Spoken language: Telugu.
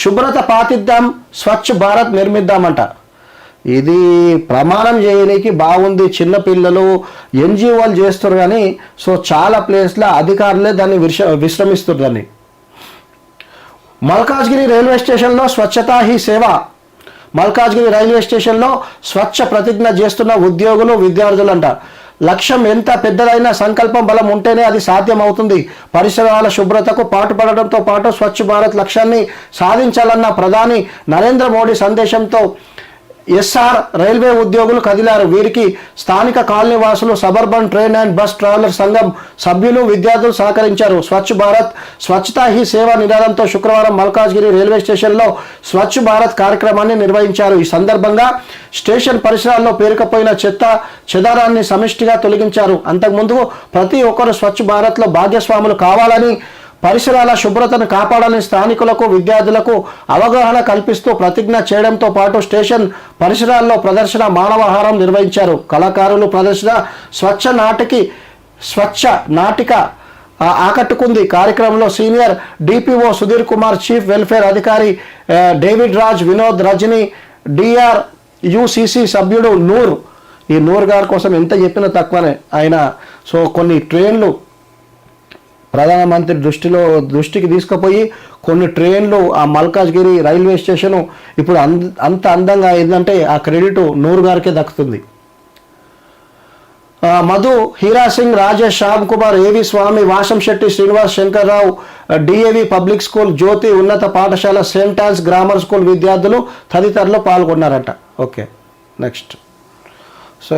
శుభ్రత పాటిద్దాం, స్వచ్ఛ భారత్ నిర్మిద్దామంట. ఇది ప్రమాణం చేయడానికి బాగుంది, చిన్నపిల్లలు ఎన్జిఓలు చేస్తారు కానీ సో చాలా ప్లేస్లో అధికారులే దాన్ని విశ్రమిస్తారు. దాన్ని మల్కాజ్గిరి రైల్వే స్టేషన్లో స్వచ్ఛతా హీ సేవ. మల్కాజ్గిరి రైల్వే స్టేషన్లో స్వచ్ఛ ప్రతిజ్ఞ చేస్తున్న ఉద్యోగులు, విద్యార్థులంట. లక్ష్యం ఎంత పెద్దదైనా సంకల్పం బలం ఉంటేనే అది సాధ్యం అవుతుంది. పరిసరాల శుభ్రతకు పాటుపడడంతో పాటు స్వచ్ఛ భారత్ లక్ష్యాన్ని సాధించాలన్న ప్రధాని నరేంద్ర మోడీ సందేశంతో ఎస్ఆర్ రైల్వే ఉద్యోగులు కదిలారు. వీరికి స్థానిక కాలనీ వాసులు, suburban train and bus traveller సంఘం సభ్యులు, విద్యార్థులు సహకరించారు. స్వచ్ఛ భారత్ స్వచ్ఛతా హీ సేవ నినాదంతో శుక్రవారం మల్కాజ్గిరి రైల్వే స్టేషన్లో స్వచ్ఛ భారత్ కార్యక్రమాన్ని నిర్వహించారు. ఈ సందర్భంగా స్టేషన్ పరిసరాల్లో పేరుకుపోయిన చెత్త చెదారాన్ని సమిష్టిగా తొలగించారు. అంతకుముందు ప్రతి ఒక్కరు స్వచ్ఛ భారత్లో భాగస్వాములు కావాలని, పరిసరాల శుభ్రతను కాపాడాలని స్థానికులకు, విద్యార్థులకు అవగాహన కల్పిస్తూ ప్రతిజ్ఞ చేయడంతో పాటు స్టేషన్ పరిసరాల్లో ప్రదర్శన, మానవహారం నిర్వహించారు. కళాకారులు ప్రదర్శన స్వచ్ఛ నాటిక ఆకట్టుకుంది. కార్యక్రమంలో senior DPO Sudheer Kumar, chief welfare అధికారి డేవిడ్ రాజ్, వినోద్, రజని, డిఆర్యుసిసి సభ్యుడు నూర్. ఈ నూర్ గారి కోసం ఎంత చెప్పినా తక్కువనే. ఆయన సో కొన్ని ట్రైన్లు ప్రధానమంత్రి దృష్టికి తీసుకుపోయి కొన్ని ట్రైన్లు ఆ మల్కాజ్గిరి రైల్వే స్టేషను ఇప్పుడు అంత అందంగా అయిందంటే ఆ క్రెడిట్ నూరు గారికే దక్కుతుంది. Madhu, Heera Singh, Rajesh, Shyam Kumar, A V Swamy, Vasham Shetty, Srinivas, Shankar Rao, DAV public school, Jyothi ఉన్నత పాఠశాల, సెయింట్ ఆన్స్ గ్రామర్ స్కూల్ విద్యార్థులు తదితరులు పాల్గొన్నారట. Okay, next. సో